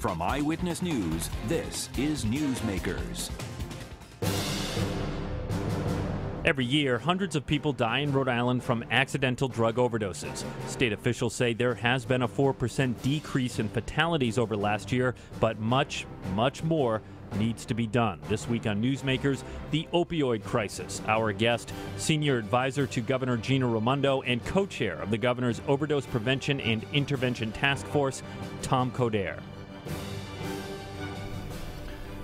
From Eyewitness News, this is Newsmakers. Every year, hundreds of people die in Rhode Island from accidental drug overdoses. State officials say there has been a 4% decrease in fatalities over last year, but much more needs to be done. This week on Newsmakers, the opioid crisis. Our guest, Senior Advisor to Governor Gina Raimondo and Co-Chair of the Governor's Overdose Prevention and Intervention Task Force, Tom Coderre.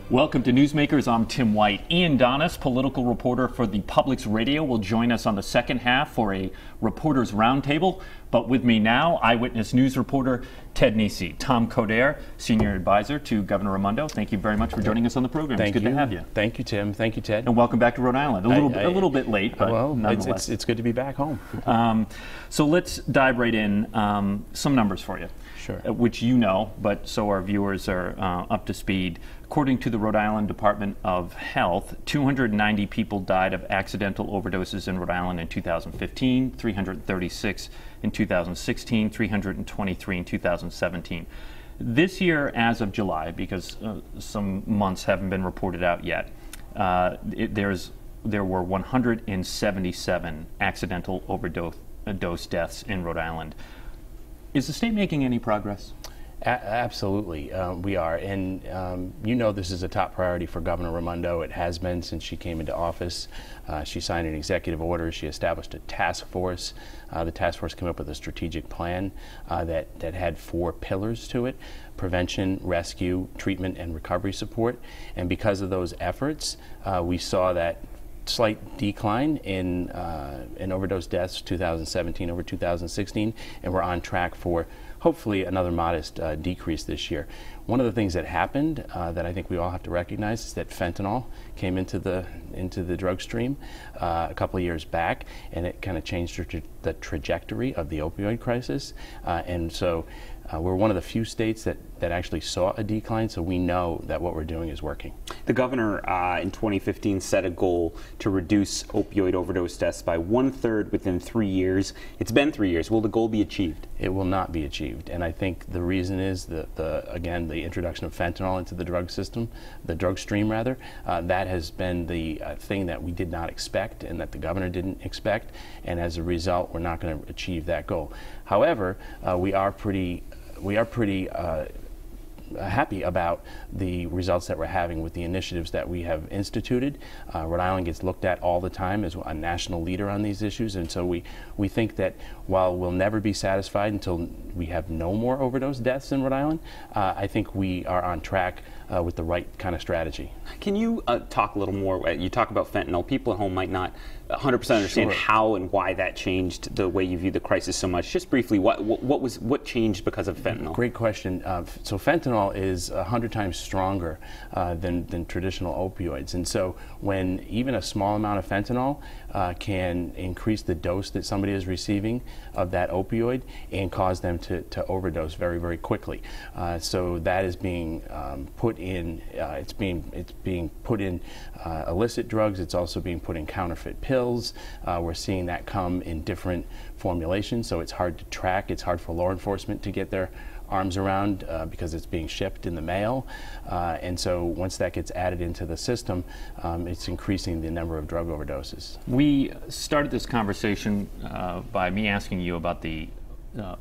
Welcome to Newsmakers. I'm Tim White. Ian Donis, political reporter for the Public's Radio, will join us on the second half for a reporters roundtable. But with me now, Eyewitness News reporter Ted Nesi. Tom Coderre, Senior Advisor to Governor Raimondo. Thank you very much for joining us on the program. It's good to have you. Thank you, Tim. Thank you, Ted. And welcome back to Rhode Island. A little bit late, but well, nonetheless. It's good to be back home. So let's dive right in. Some numbers for you. Sure. Which you know, but so our viewers are up to speed. According to the Rhode Island Department of Health, 290 people died of accidental overdoses in Rhode Island in 2015, 336 in 2016, 323 in 2017. This year, as of July, because some months haven't been reported out yet, there were 177 accidental overdose deaths in Rhode Island. Is the state making any progress? Absolutely, we are. And you know this is a top priority for Governor Raimondo. It has been since she came into office. She signed an executive order. She established a task force. The task force came up with a strategic plan that had 4 pillars to it: prevention, rescue, treatment, and recovery support. And because of those efforts, we saw that slight decline in overdose deaths 2017 over 2016, and we're on track for hopefully another modest decrease this year. One of the things that happened that I think we all have to recognize is that fentanyl came into the drug stream a couple of years back, and it kind of changed the trajectory of the opioid crisis. And so we're one of the few states that actually saw a decline, so we know that what we're doing is working. The governor in 2015 set a goal to reduce opioid overdose deaths by 1/3 within 3 years. It's been 3 years. Will the goal be achieved? It will not be achieved, and I think the reason is again the introduction of fentanyl into the drug system, the drug stream rather. That has been the thing that we did not expect and that the governor didn't expect, and as a result, we're not going to achieve that goal. However, we are pretty happy about the results that we're having with the initiatives that we have instituted. Rhode Island gets looked at all the time as a national leader on these issues, and so we think that while we'll never be satisfied until we have no more overdose deaths in Rhode Island, I think we are on track with the right kind of strategy. Can you talk a little more? You talk about fentanyl. People at home might not 100% understand Sure. how and why that changed the way you view the crisis so much. Just briefly, what changed because of fentanyl? Great question. So fentanyl is 100 times stronger than traditional opioids, and so when even a small amount of fentanyl can increase the dose that somebody is receiving of that opioid and cause them to overdose very, very quickly. So that is being put in. It's being put in illicit drugs. It's also being put in counterfeit pills. We're seeing that come in different formulations, so it's hard to track. It's hard for law enforcement to get their arms around because it's being shipped in the mail, and so once that gets added into the system, it's increasing the number of drug overdoses. We started this conversation by me asking you about the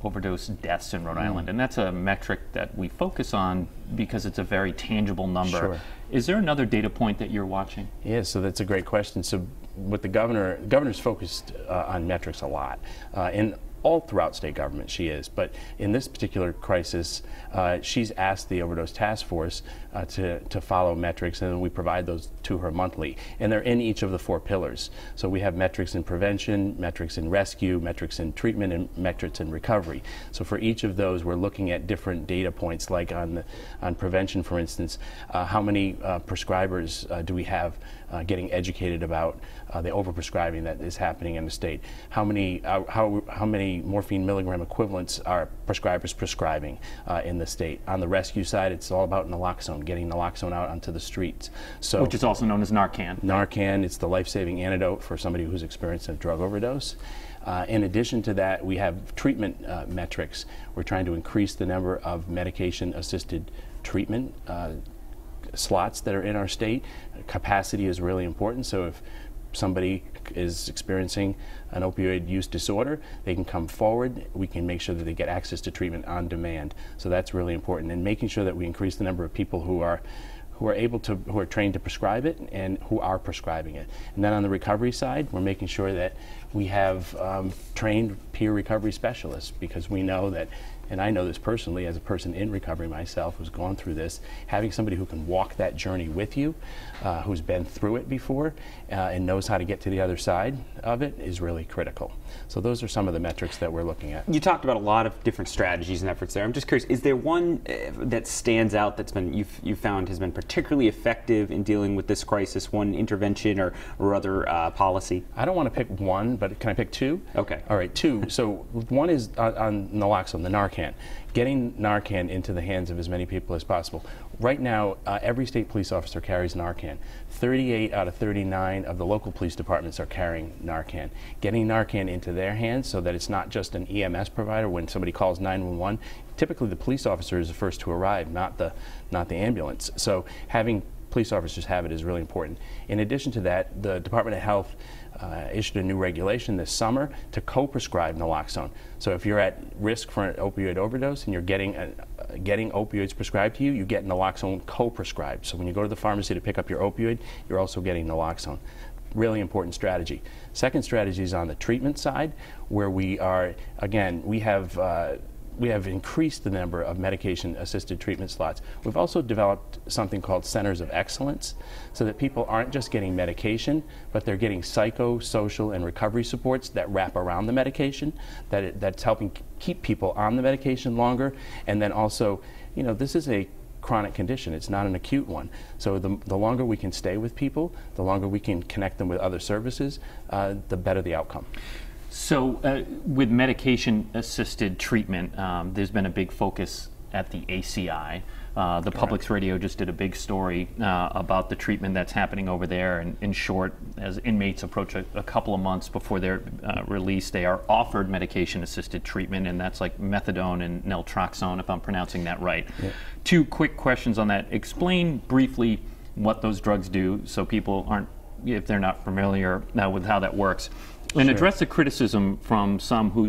overdose deaths in Rhode Island, and that's a metric that we focus on because it's a very tangible number. Sure. Is there another data point that you're watching? Yeah, so that's a great question. So with the governor's focused on metrics a lot, and all throughout state government she is, but in this particular crisis, she's asked the Overdose Task Force to follow metrics, and we provide those to her monthly, and they're in each of the 4 pillars. So we have metrics in prevention, metrics in rescue, metrics in treatment, and metrics in recovery. So for each of those, we're looking at different data points, like on prevention, for instance, how many prescribers do we have getting educated about the overprescribing that is happening in the state? How many many morphine milligram equivalents are prescribers prescribing in the state. On the rescue side, it's all about naloxone, getting naloxone out onto the streets. So, which is also known as Narcan. Narcan, it's the life-saving antidote for somebody who's experienced a drug overdose. In addition to that, we have treatment metrics. We're trying to increase the number of medication-assisted treatment slots that are in our state. Capacity is really important, so if somebody is experiencing an opioid use disorder, they can come forward. We can make sure that they get access to treatment on demand. So that's really important, and making sure that we increase the number of people who are trained to prescribe it and who are prescribing it. And then on the recovery side, we're making sure that we have trained peer recovery specialists, because we know that, and I know this personally as a person in recovery myself who's gone through this, having somebody who can walk that journey with you, who's been through it before and knows how to get to the other side of it is really critical. So those are some of the metrics that we're looking at. You talked about a lot of different strategies and efforts there. I'm just curious, is there one that stands out that's been you found has been particularly effective in dealing with this crisis, one intervention or other policy? I don't want to pick one, but can I pick two? Okay. All right, two. So one is on naloxone, the Narcan. Getting Narcan into the hands of as many people as possible. Right now, every state police officer carries Narcan. 38 out of 39 of the local police departments are carrying Narcan. Getting Narcan into their hands so that it's not just an EMS provider when somebody calls 911. Typically, the police officer is the first to arrive, not the ambulance. So having police officers have it is really important. In addition to that, the Department of Health issued a new regulation this summer to co-prescribe naloxone. So if you're at risk for an opioid overdose and you're getting opioids prescribed to you, you get naloxone co-prescribed. So when you go to the pharmacy to pick up your opioid, you're also getting naloxone. Really important strategy. Second strategy is on the treatment side, where we are, again, we have increased the number of medication-assisted treatment slots. We've also developed something called centers of excellence, so that people aren't just getting medication, but they're getting psycho-social and recovery supports that wrap around the medication, that's helping keep people on the medication longer. And then also, you know, this is a chronic condition. It's not an acute one. So the longer we can stay with people, the longer we can connect them with other services, the better the outcome. So with medication-assisted treatment, there's been a big focus at the ACI. The Public's Radio just did a big story about the treatment that's happening over there. And in short, as inmates approach a couple of months before they're released, they are offered medication-assisted treatment, and that's like methadone and naltrexone, if I'm pronouncing that right. Yeah. Two quick questions on that. Explain briefly what those drugs do, so people aren't, if they're not familiar with how that works. And Sure. address the criticism from some who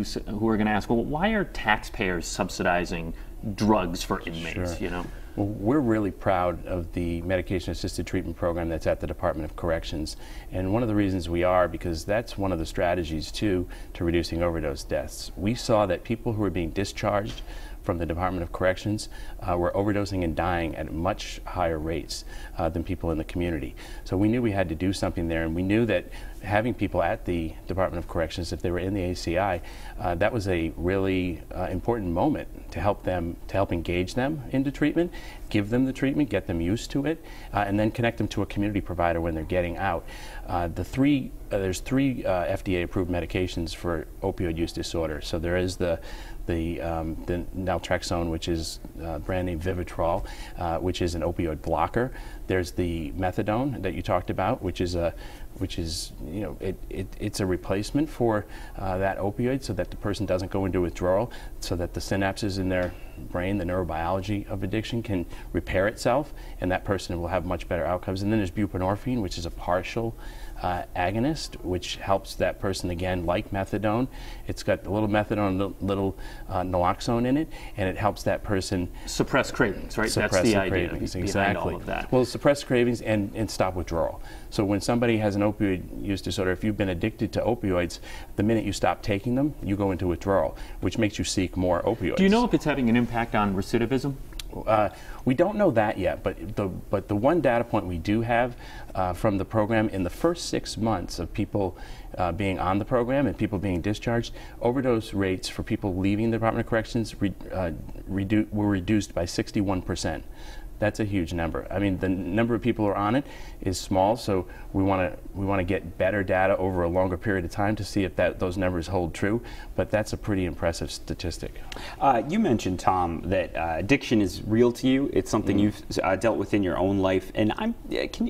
are going to ask, well, why are taxpayers subsidizing drugs for inmates? Sure. You know, well, we're really proud of the medication-assisted treatment program that's at the Department of Corrections, and one of the reasons we are, because that's one of the strategies too to reducing overdose deaths. We saw that people who were being discharged from the Department of Corrections were overdosing and dying at much higher rates than people in the community. So we knew we had to do something there, and we knew that having people at the Department of Corrections, if they were in the ACI, that was a really important moment to help engage them into treatment, give them the treatment, get them used to it, and then connect them to a community provider when they're getting out. There's three FDA-approved medications for opioid use disorder. So there is the naltrexone, which is brand name Vivitrol, which is an opioid blocker. There's the methadone that you talked about, which is you know, it's a replacement for that opioid, so that the person doesn't go into withdrawal, so that the synapses in their brain, the neurobiology of addiction, can repair itself, and that person will have much better outcomes. And then there's buprenorphine, which is a partial agonist, which helps that person, again, like methadone. It's got a little methadone, little naloxone in it, and it helps that person suppress cravings, right? Suppress that's the idea cravings, behind exactly. All of that. Well, suppress cravings and stop withdrawal. So when somebody has an opioid use disorder, if you've been addicted to opioids, the minute you stop taking them, you go into withdrawal, which makes you seek more opioids. Do you know if it's having an impact on recidivism? We don't know that yet, but the one data point we do have from the program, in the first 6 months of people being on the program and people being discharged, overdose rates for people leaving the Department of Corrections were reduced by 61%. That's a huge number. I mean, the number of people who are on it is small, so we want to get better data over a longer period of time to see if those numbers hold true. But that's a pretty impressive statistic. You mentioned, Tom, that addiction is real to you. It's something you've dealt with in your own life, and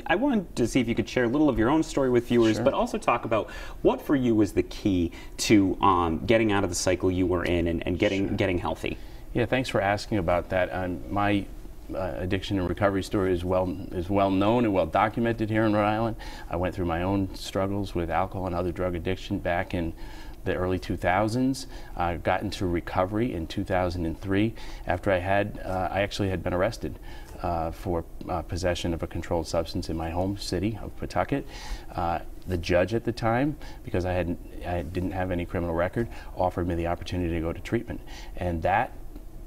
I wanted to see if you could share a little of your own story with viewers, Sure. but also talk about what for you was the key to getting out of the cycle you were in and getting healthy. Yeah, thanks for asking about that. My addiction and recovery story is well known and well documented here in Rhode Island. I went through my own struggles with alcohol and other drug addiction back in the early 2000s. I got into recovery in 2003 after I actually had been arrested for possession of a controlled substance in my home city of Pawtucket. The judge at the time, because I didn't have any criminal record, offered me the opportunity to go to treatment, and that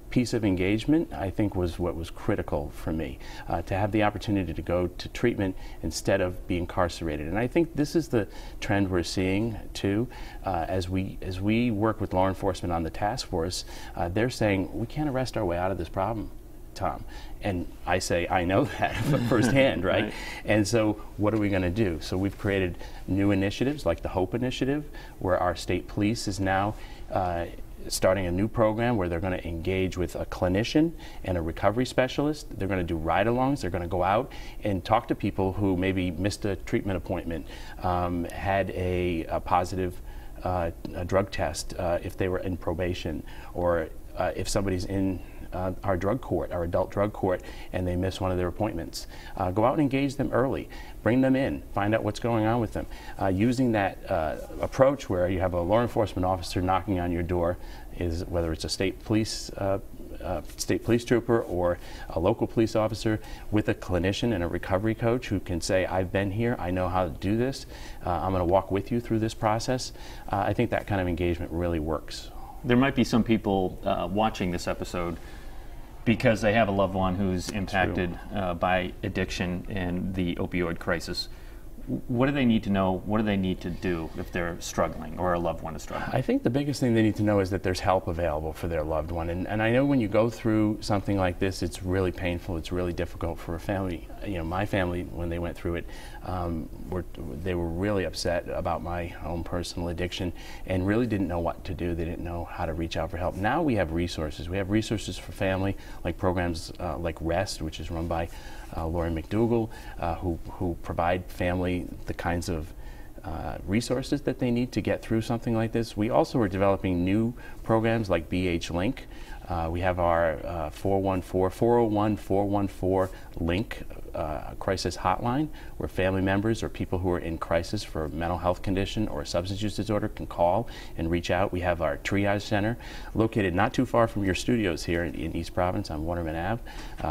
piece of engagement, I think, was what was critical for me, to have the opportunity to go to treatment instead of being incarcerated. And I think this is the trend we're seeing too, as we work with law enforcement on the task force. They're saying we can't arrest our way out of this problem, Tom. And I say, I know that firsthand, right? And so what are we going to do? So we've created new initiatives like the HOPE initiative, where our state police is now starting a new program where they're going to engage with a clinician and a recovery specialist. They're going to do ride-alongs. They're going to go out and talk to people who maybe missed a treatment appointment, had a positive drug test if they were in probation, or if somebody's in our drug court, our adult drug court, and they miss one of their appointments. Go out and engage them early. Bring them in. Find out what's going on with them. Using that approach where you have a law enforcement officer knocking on your door, whether it's a state police trooper or a local police officer, with a clinician and a recovery coach who can say, I've been here, I know how to do this, I'm going to walk with you through this process. I think that kind of engagement really works. There might be some people watching this episode because they have a loved one who's impacted by addiction and the opioid crisis. What do they need to know? What do they need to do if they're struggling or a loved one is struggling? I think the biggest thing they need to know is that there's help available for their loved one. And I know when you go through something like this, it's really painful. It's really difficult for a family. You know, my family, when they went through it, they were really upset about my own personal addiction and really didn't know what to do. They didn't know how to reach out for help. Now we have resources. We have resources for family, like programs like REST, which is run by Lori McDougall, who provide family the kinds of resources that they need to get through something like this. We also are developing new programs like BH Link. We have our 401-414 Link crisis hotline, where family members or people who are in crisis for a mental health condition or a substance use disorder can call and reach out. We have our triage center located not too far from your studios here in East Providence on Waterman Ave,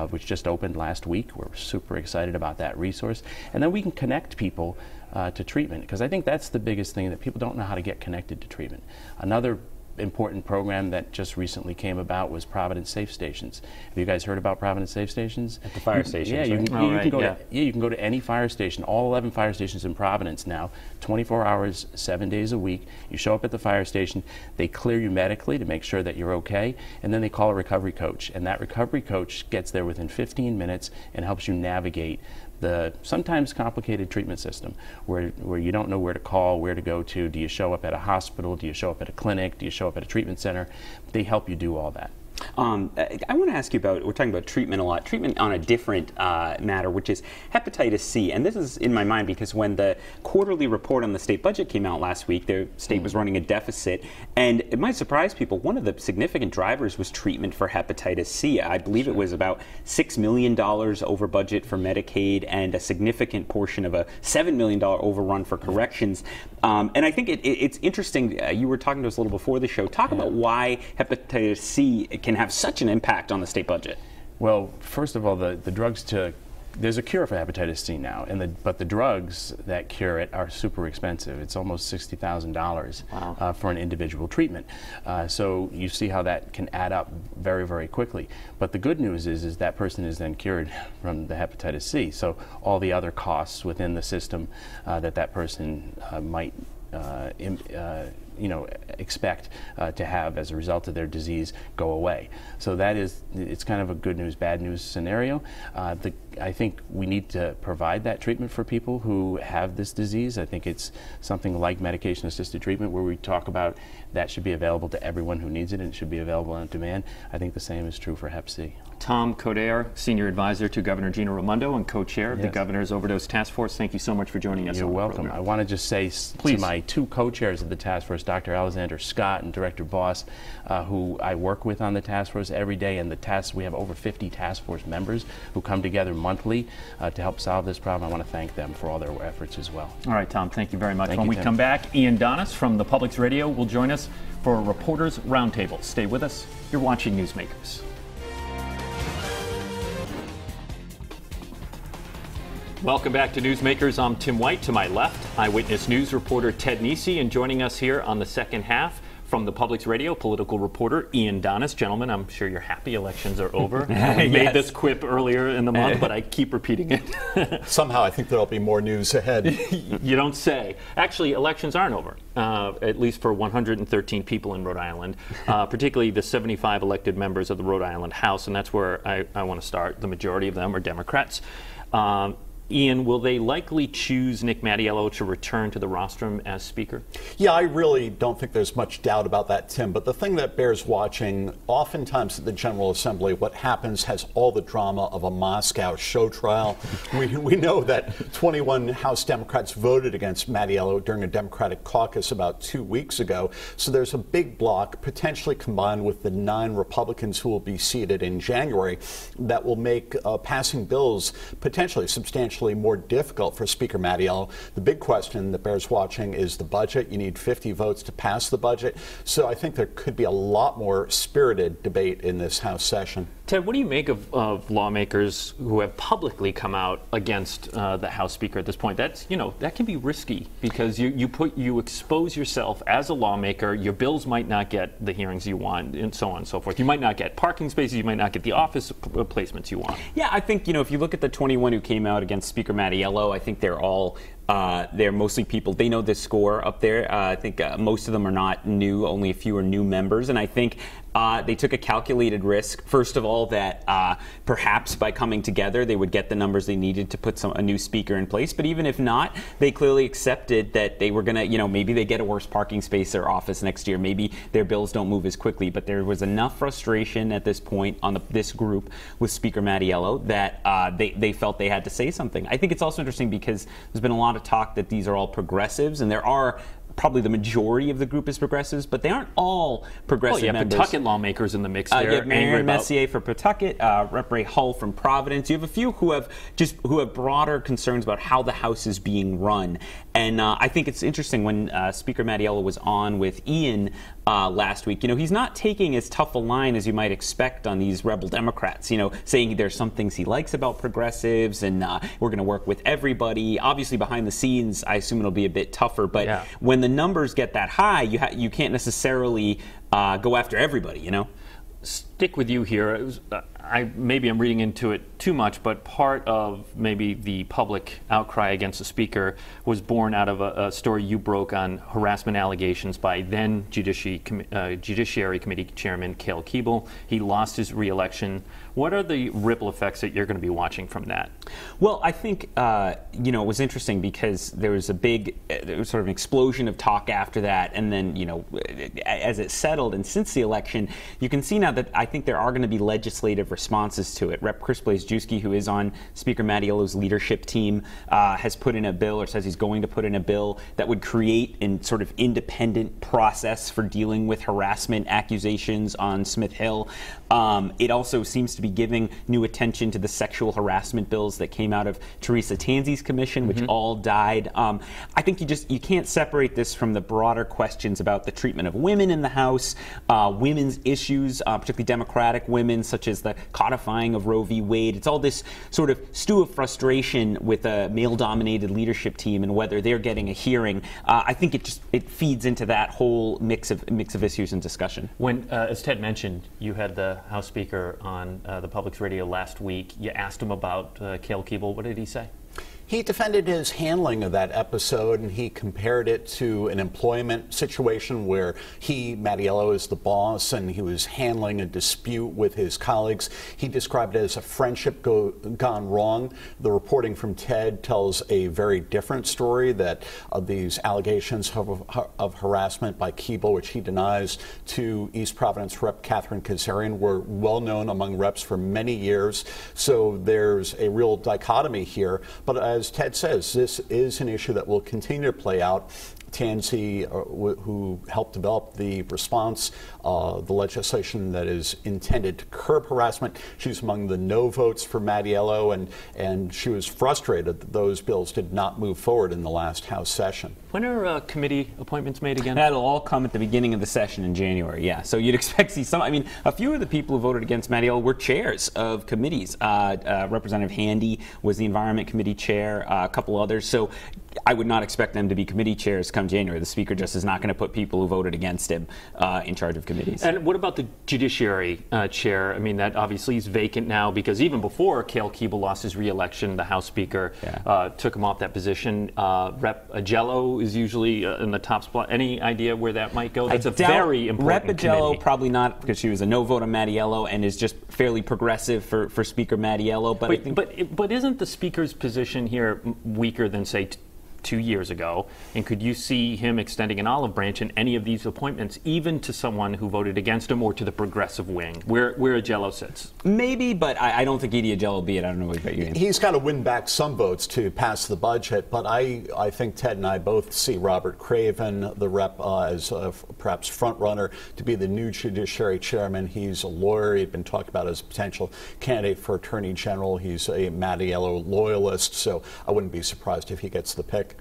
which just opened last week. We're super excited about that resource. And then we can connect people to treatment, because I think that's the biggest thing, that people don't know how to get connected to treatment. Another important program that just recently came about was Providence Safe Stations. Have you guys heard about Providence Safe Stations? At the fire stations, yeah, you right? you can go to any fire station, all 11 fire stations in Providence now, 24 hours, 7 days a week. You show up at the fire station, they clear you medically to make sure that you're okay, and then they call a recovery coach, and that recovery coach gets there within 15 minutes and helps you navigate the sometimes complicated treatment system, where you don't know where to call, where to go to. Do you show up at a hospital? Do you show up at a clinic? Do you show up at a treatment center? They help you do all that. I want to ask you about, we're talking about treatment a lot, treatment on a different matter, which is hepatitis C. And this is in my mind because when the quarterly report on the state budget came out last week, the state was running a deficit. And it might surprise people, one of the significant drivers was treatment for hepatitis C. I believe it was about $6 million over budget for Medicaid and a significant portion of a $7 million overrun for corrections. And I think it's interesting, you were talking to us a little before the show, talk about why hepatitis C can have such an impact on the state budget. Well, first of all, the drugs there's a cure for hepatitis C now, but the drugs that cure it are super expensive. It's almost $60,000 for an individual treatment. So you see how that can add up very, very quickly. But the good news is that person is then cured from the hepatitis C. So all the other costs within the system that person might expect to have as a result of their disease go away. So it's kind of a good news, bad news scenario. I think we need to provide that treatment for people who have this disease. I think it's something like medication-assisted treatment where we talk about that should be available to everyone who needs it, and it should be available on demand. I think the same is true for Hep C. Tom Coderre, Senior Advisor to Governor Gina Raimondo and Co-Chair of the Governor's Overdose Task Force. Thank you so much for joining us. You're welcome. I want to just say to my two co-chairs of the task force, Dr. Alexander Scott and Director Boss, who I work with on the task force every day, and we have over 50 task force members who come together monthly to help solve this problem. I want to thank them for all their efforts as well. All right, Tom, thank you very much. Thank when you, we Tim. come back, Ian Donis from the Public's Radio will join us for a Reporters Roundtable. Stay with us. You're watching Newsmakers. Welcome back to Newsmakers. I'm Tim White. To my left, Eyewitness News reporter Ted Nesi, and joining us here on the second half from the Public's Radio, political reporter Ian Donis. Gentlemen, I'm sure you're happy elections are over. I made this quip earlier in the month, but I keep repeating it. Somehow I think there'll be more news ahead. You don't say. Actually, elections aren't over, at least for 113 people in Rhode Island, particularly the 75 elected members of the Rhode Island House, and that's where I want to start. The majority of them are Democrats. Ian, will they likely choose Nick Mattiello to return to the rostrum as Speaker? Yeah, I really don't think there's much doubt about that, Tim. But the thing that bears watching, oftentimes at the General Assembly, what happens has all the drama of a Moscow show trial. We know that 21 House Democrats voted against Mattiello during a Democratic caucus about 2 weeks ago. So there's a big block, potentially combined with the 9 Republicans who will be seated in January, that will make passing bills potentially substantially more difficult for Speaker Mattiello. The big question that bears watching is the budget. You need 50 votes to pass the budget. So I think there could be a lot more spirited debate in this House session. Ted, what do you make of lawmakers who have publicly come out against the House Speaker at this point? That's, that can be risky because you expose yourself as a lawmaker. Your bills might not get the hearings you want, and so on and so forth. You might not get parking spaces. You might not get the office placements you want. Yeah, I think if you look at the 21 who came out against Speaker Mattiello, I think they're mostly people, they know the score up there. I think most of them are not new, only a few are new members. And I think they took a calculated risk, first of all, that perhaps by coming together they would get the numbers they needed to put a new speaker in place. But even if not, they clearly accepted that they were going to, maybe they get a worse parking space or office next year. Maybe their bills don't move as quickly. But there was enough frustration at this point on this group with Speaker Mattiello that they felt they had to say something. I think it's also interesting because there's been a lot of talk that these are all progressives, and there are probably the majority of the group is progressives, but they aren't all progressive members. You have Pawtucket lawmakers in the mix there. You have Marion Messier for Pawtucket, Rep. Ray Hull from Providence. You have a few who have broader concerns about how the House is being run. And I think it's interesting when Speaker Mattiello was on with Ian last week. He's not taking as tough a line as you might expect on these rebel Democrats. Saying there's some things he likes about progressives, and we're going to work with everybody. Obviously, behind the scenes, I assume it'll be a bit tougher. But when the numbers get that high, you can't necessarily go after everybody. Stick with you here. Maybe I'm reading into it too much, but part of maybe the public outcry against the Speaker was born out of a story you broke on harassment allegations by then Judiciary Committee Chairman Cale Keeble. He lost his re-election. What are the ripple effects that you're going to be watching from that? Well, I think, it was interesting because there was there was sort of an explosion of talk after that. And then, as it settled and since the election, you can see now that I think there are going to be legislative responses to it. Rep. Chris Blazejewski, who is on Speaker Mattiello's leadership team, has put in a bill, or says he's going to put in a bill that would create a sort of independent process for dealing with harassment accusations on Smith Hill. It also seems to be giving new attention to the sexual harassment bills that came out of Teresa Tanzi's commission, which all died. I think you can't separate this from the broader questions about the treatment of women in the House, women's issues, particularly Democratic women, such as the codifying of Roe v. Wade. It's all this sort of stew of frustration with a male-dominated leadership team and whether they're getting a hearing. I think it feeds into that whole mix of issues and discussion. When, as Ted mentioned, you had the House Speaker on the Public's Radio last week. You asked him about Cale Keeble. What did he say? He defended his handling of that episode, and he compared it to an employment situation where Mattiello, is the boss, and he was handling a dispute with his colleagues. He described it as a friendship gone wrong. The reporting from TED tells a very different story, that these allegations of harassment by Keeble, which he denies, to East Providence Rep. Catherine Kazarian, were well known among reps for many years. So there's a real dichotomy here. But as Ted says, this is an issue that will continue to play out. Tansy, who helped develop the response, the legislation that is intended to curb harassment, she's among the no votes for Mattiello, and she was frustrated that those bills did not move forward in the last House session. When are committee appointments made again? That'll all come at the beginning of the session in January, yeah. So you'd expect to see some. I mean, a few of the people who voted against Mattiello were chairs of committees. Representative Handy was the Environment Committee chair, a couple others. So I would not expect them to be committee chairs come January. The Speaker just is not going to put people who voted against him in charge of committees. And what about the Judiciary chair? I mean, that obviously is vacant now because even before Cale Keeble lost his re-election, the House Speaker took him off that position. Rep. Agello is usually in the top spot. Any idea where that might go? That's a very important Rep. Agello, committee. probably not, because she was a no vote on Mattiello and is just fairly progressive for Speaker Mattiello. But isn't the Speaker's position here weaker than, say, 2 years ago, and could you see him extending an olive branch in any of these appointments, even to someone who voted against him or to the progressive wing, where Agello sits? Maybe, but I don't think Edie Agello will be it. I don't know what about you. He's got to win back some votes to pass the budget, but I think Ted and I both see Robert Craven, the rep, as perhaps front runner to be the new Judiciary chairman. He's a lawyer. He'd been talked about as a potential candidate for Attorney General. He's a Mattiello loyalist, so I wouldn't be surprised if he gets the pick.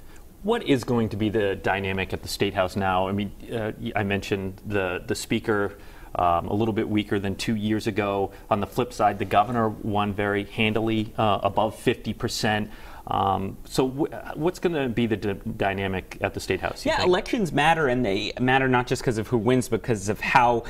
What is going to be the dynamic at the State House now? I mean, I mentioned the Speaker a little bit weaker than 2 years ago. On the flip side, the governor won very handily, above 50%. So what's going to be the dynamic at the State House? Yeah, elections matter, and they matter not just because of who wins, but because of how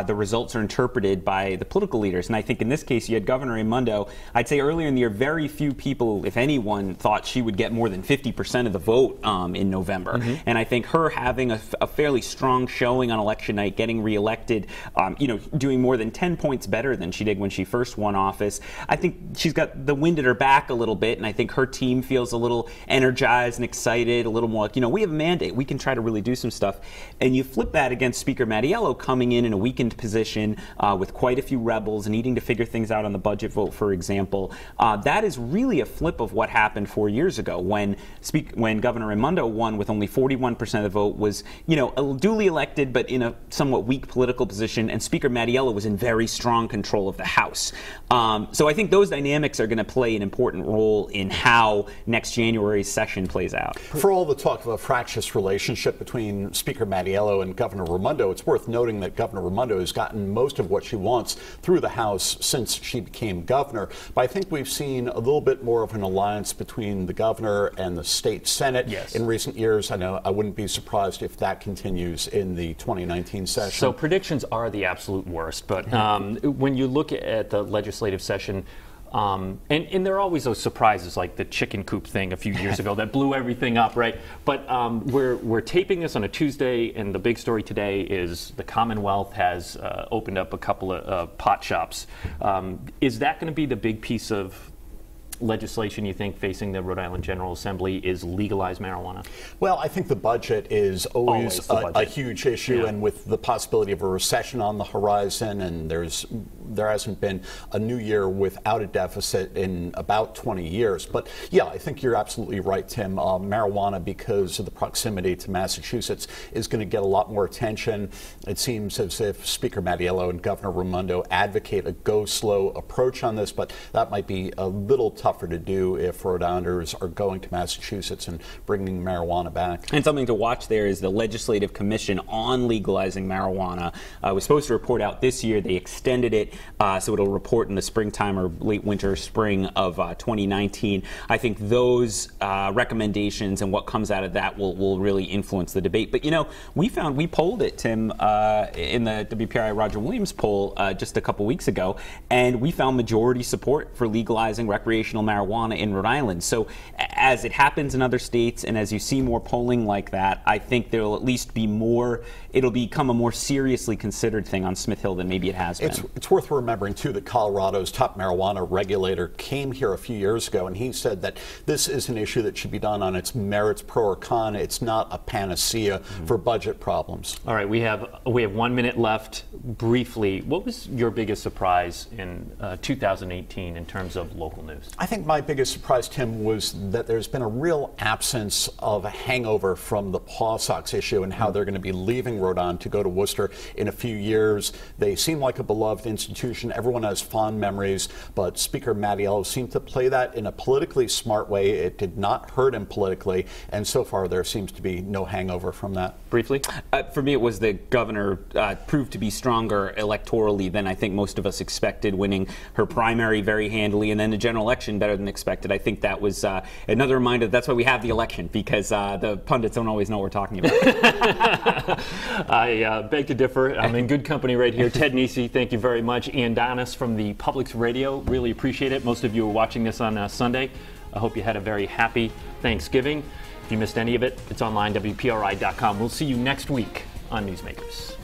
the results are interpreted by the political leaders. And I think in this case, you had Governor Raimondo. I'd say earlier in the year, very few people, if anyone, thought she would get more than 50% of the vote in November. And I think her having a fairly strong showing on election night, getting reelected, doing more than 10 points better than she did when she first won office. I think she's got the wind at her back a little bit, and I think her team feels a little energized and excited, a little more like, we have a mandate. We can try to really do some stuff. And you flip that against Speaker Mattiello coming in a weakened position with quite a few rebels, needing to figure things out on the budget vote, for example. That is really a flip of what happened 4 years ago when Governor Raimondo won with only 41% of the vote, was, duly elected, but in a somewhat weak political position, and Speaker Mattiello was in very strong control of the House. So I think those dynamics are going to play an important role in how next January's session plays out. For all the talk of a fractious relationship between Speaker Mattiello and Governor Raimondo, it's worth noting that Governor Raimondo has gotten most of what she wants through the House since she became governor. But I think we've seen a little bit more of an alliance between the governor and the state Senate in recent years. I know I wouldn't be surprised if that continues in the 2019 session. So predictions are the absolute worst, but when you look at the legislative session, and there are always those surprises like the chicken coop thing a few years ago that blew everything up, right? But we're taping this on a Tuesday, and the big story today is the Commonwealth has opened up a couple of pot shops. Is that going to be the big piece of legislation you think facing the Rhode Island General Assembly, is legalize marijuana? Well, I think the budget is always a huge issue, and with the possibility of a recession on the horizon, and there hasn't been a new year without a deficit in about 20 years. But yeah, I think you're absolutely right, Tim. Marijuana, because of the proximity to Massachusetts, is going to get a lot more attention. It seems as if Speaker Mattiello and Governor Raimondo advocate a go-slow approach on this, but that might be a little tougher to do if Rhode Islanders are going to Massachusetts and bringing marijuana back. And something to watch there is the Legislative Commission on legalizing marijuana was supposed to report out this year. They extended it so it'll report in the springtime or late winter, spring of 2019. I think those recommendations and what comes out of that will really influence the debate. But we polled it, Tim, in the WPRI Roger Williams poll just a couple weeks ago, and we found majority support for legalizing recreational marijuana in Rhode Island. So as it happens in other states, and as you see more polling like that, I think there will at least be more. It'll become a more seriously considered thing on Smith Hill than maybe it has been. It's worth remembering, too, that Colorado's top marijuana regulator came here a few years ago, and he said that this is an issue that should be done on its merits, pro or con. It's not a panacea for budget problems. All right, we have 1 minute left. Briefly, what was your biggest surprise in 2018 in terms of local news? I think my biggest surprise, Tim, was that there's been a real absence of a hangover from the Paw Sox issue and how they're going to be leaving Rhode Island to go to Worcester in a few years. They seem like a beloved institution. Everyone has fond memories, but Speaker Mattiello seemed to play that in a politically smart way. It did not hurt him politically, and so far there seems to be no hangover from that. Briefly? For me, it was the governor proved to be stronger electorally than I think most of us expected, winning her primary very handily, and then the general election better than expected. I think that was another reminder that's why we have the election, because the pundits don't always know what we're talking about. I beg to differ. I'm in good company right here. Ted Nesi, thank you very much. Ian Donis from the Publix Radio, really appreciate it. Most of you are watching this on Sunday. I hope you had a very happy Thanksgiving. If you missed any of it, it's online, WPRI.com. We'll see you next week on Newsmakers.